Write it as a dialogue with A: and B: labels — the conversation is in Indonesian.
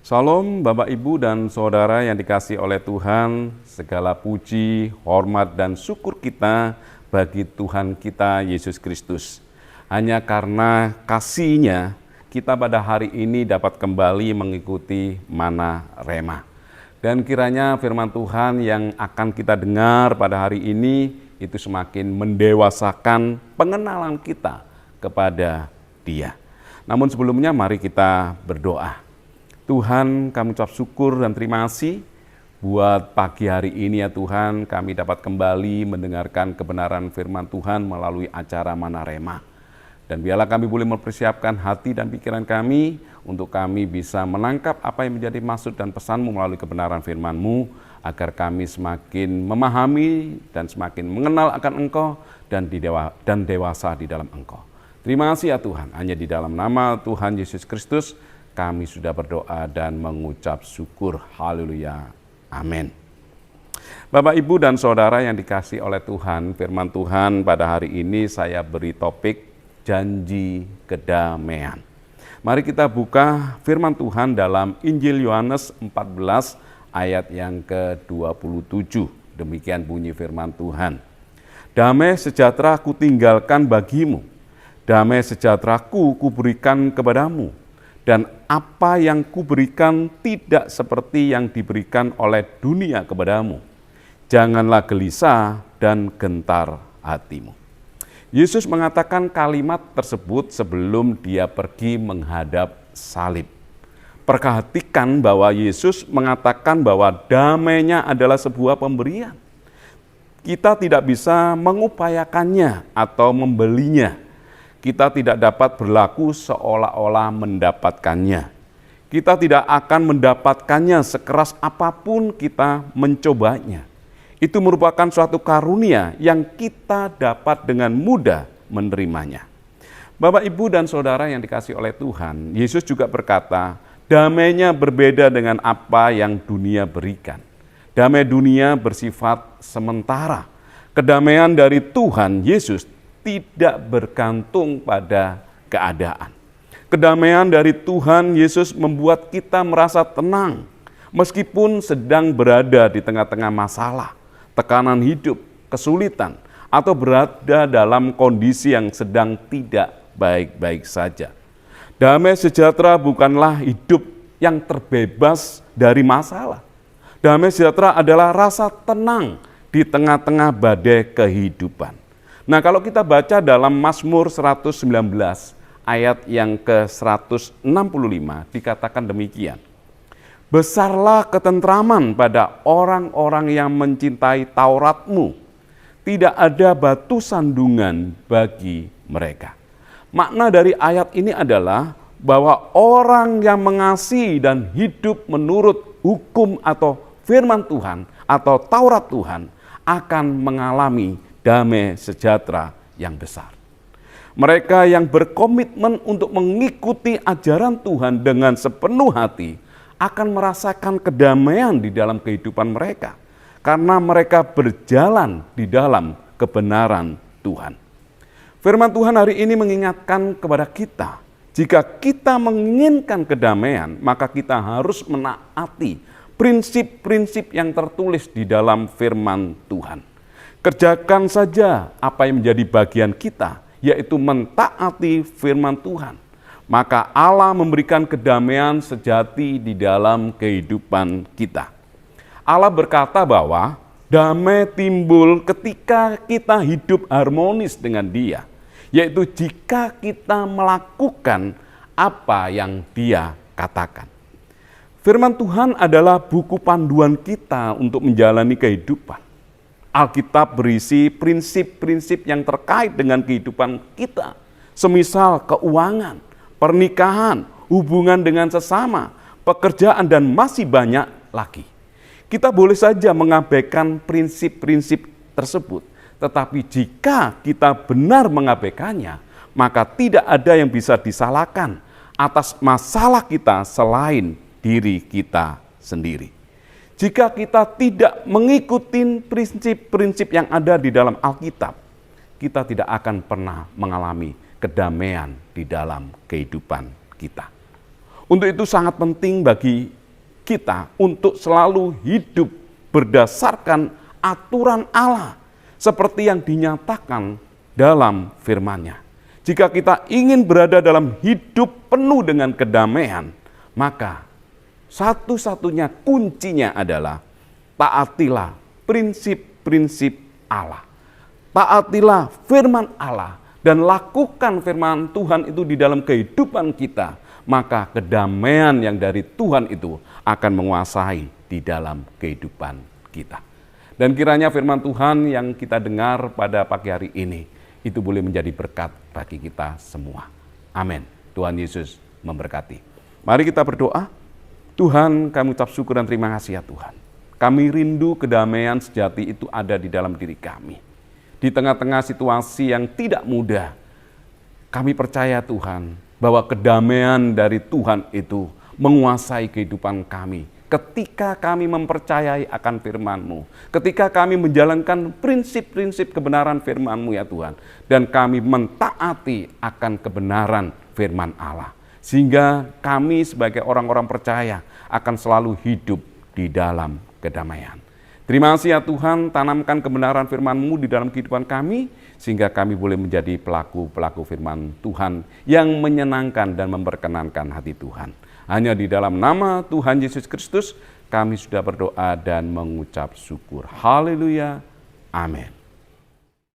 A: Salam Bapak Ibu dan Saudara yang dikasihi oleh Tuhan, segala puji, hormat dan syukur kita bagi Tuhan kita Yesus Kristus. Hanya karena kasih-Nya kita pada hari ini dapat kembali mengikuti Mana Rema. Dan kiranya firman Tuhan yang akan kita dengar pada hari ini itu semakin mendewasakan pengenalan kita kepada Dia. Namun sebelumnya mari kita berdoa. Tuhan, kami ucap syukur dan terima kasih buat pagi hari ini ya Tuhan, kami dapat kembali mendengarkan kebenaran firman Tuhan melalui acara Mana Rema. Dan biarlah kami boleh mempersiapkan hati dan pikiran kami untuk kami bisa menangkap apa yang menjadi maksud dan pesan-Mu melalui kebenaran firman-Mu, agar kami semakin memahami dan semakin mengenal akan Engkau dan dewasa di dalam Engkau. Terima kasih ya Tuhan, hanya di dalam nama Tuhan Yesus Kristus kami sudah berdoa dan mengucap syukur. Haleluya. Amin. Bapak, Ibu, dan Saudara yang dikasihi oleh Tuhan, firman Tuhan pada hari ini saya beri topik janji kedamaian. Mari kita buka firman Tuhan dalam Injil Yohanes 14 ayat yang ke-27. Demikian bunyi firman Tuhan. Damai sejahtera ku tinggalkan bagimu, damai sejahteraku kuberikan kepadamu. Dan apa yang kuberikan tidak seperti yang diberikan oleh dunia kepadamu. Janganlah gelisah dan gentar hatimu. Yesus mengatakan kalimat tersebut sebelum dia pergi menghadap salib. Perhatikan bahwa Yesus mengatakan bahwa damainya adalah sebuah pemberian. Kita tidak bisa mengupayakannya atau membelinya. Kita tidak dapat berlaku seolah-olah mendapatkannya. Kita tidak akan mendapatkannya sekeras apapun kita mencobanya. Itu merupakan suatu karunia yang kita dapat dengan mudah menerimanya. Bapak, Ibu, dan Saudara yang dikasihi oleh Tuhan, Yesus juga berkata, damainya berbeda dengan apa yang dunia berikan. Damai dunia bersifat sementara. Kedamaian dari Tuhan Yesus tidak bergantung pada keadaan. Kedamaian dari Tuhan Yesus membuat kita merasa tenang, meskipun sedang berada di tengah-tengah masalah, tekanan hidup, kesulitan, atau berada dalam kondisi yang sedang tidak baik-baik saja. Damai sejahtera bukanlah hidup yang terbebas dari masalah. Damai sejahtera adalah rasa tenang di tengah-tengah badai kehidupan. Nah, kalau kita baca dalam Mazmur 119 ayat yang ke-165 dikatakan demikian. Besarlah ketentraman pada orang-orang yang mencintai Taurat-Mu. Tidak ada batu sandungan bagi mereka. Makna dari ayat ini adalah bahwa orang yang mengasihi dan hidup menurut hukum atau firman Tuhan atau Taurat Tuhan akan mengalami damai sejahtera yang besar. Mereka yang berkomitmen untuk mengikuti ajaran Tuhan dengan sepenuh hati akan merasakan kedamaian di dalam kehidupan mereka karena mereka berjalan di dalam kebenaran Tuhan. Firman Tuhan hari ini mengingatkan kepada kita, jika kita menginginkan kedamaian, maka kita harus menaati prinsip-prinsip yang tertulis di dalam firman Tuhan. Kerjakan saja apa yang menjadi bagian kita, yaitu mentaati firman Tuhan. Maka Allah memberikan kedamaian sejati di dalam kehidupan kita. Allah berkata bahwa damai timbul ketika kita hidup harmonis dengan Dia, yaitu jika kita melakukan apa yang Dia katakan. Firman Tuhan adalah buku panduan kita untuk menjalani kehidupan. Alkitab berisi prinsip-prinsip yang terkait dengan kehidupan kita, semisal keuangan, pernikahan, hubungan dengan sesama, pekerjaan, dan masih banyak lagi. Kita boleh saja mengabaikan prinsip-prinsip tersebut, tetapi jika kita benar mengabaikannya, maka tidak ada yang bisa disalahkan atas masalah kita selain diri kita sendiri. Jika kita tidak mengikuti prinsip-prinsip yang ada di dalam Alkitab, kita tidak akan pernah mengalami kedamaian di dalam kehidupan kita. Untuk itu sangat penting bagi kita untuk selalu hidup berdasarkan aturan Allah seperti yang dinyatakan dalam firman-Nya. Jika kita ingin berada dalam hidup penuh dengan kedamaian, maka satu-satunya kuncinya adalah taatilah prinsip-prinsip Allah. Taatilah firman Allah dan lakukan firman Tuhan itu di dalam kehidupan kita, maka kedamaian yang dari Tuhan itu akan menguasai di dalam kehidupan kita. Dan kiranya firman Tuhan yang kita dengar pada pagi hari ini itu boleh menjadi berkat bagi kita semua. Amin. Tuhan Yesus memberkati. Mari kita berdoa. Tuhan, kami ucap syukur dan terima kasih ya Tuhan. Kami rindu kedamaian sejati itu ada di dalam diri kami. Di tengah-tengah situasi yang tidak mudah, kami percaya Tuhan bahwa kedamaian dari Tuhan itu menguasai kehidupan kami. Ketika kami mempercayai akan firman-Mu, ketika kami menjalankan prinsip-prinsip kebenaran firman-Mu ya Tuhan, dan kami mentaati akan kebenaran firman Allah, sehingga kami sebagai orang-orang percaya akan selalu hidup di dalam kedamaian. Terima kasih ya Tuhan, tanamkan kebenaran firman-Mu di dalam kehidupan kami, sehingga kami boleh menjadi pelaku-pelaku firman Tuhan yang menyenangkan dan memperkenankan hati Tuhan. Hanya di dalam nama Tuhan Yesus Kristus kami sudah berdoa dan mengucap syukur. Haleluya. Amin.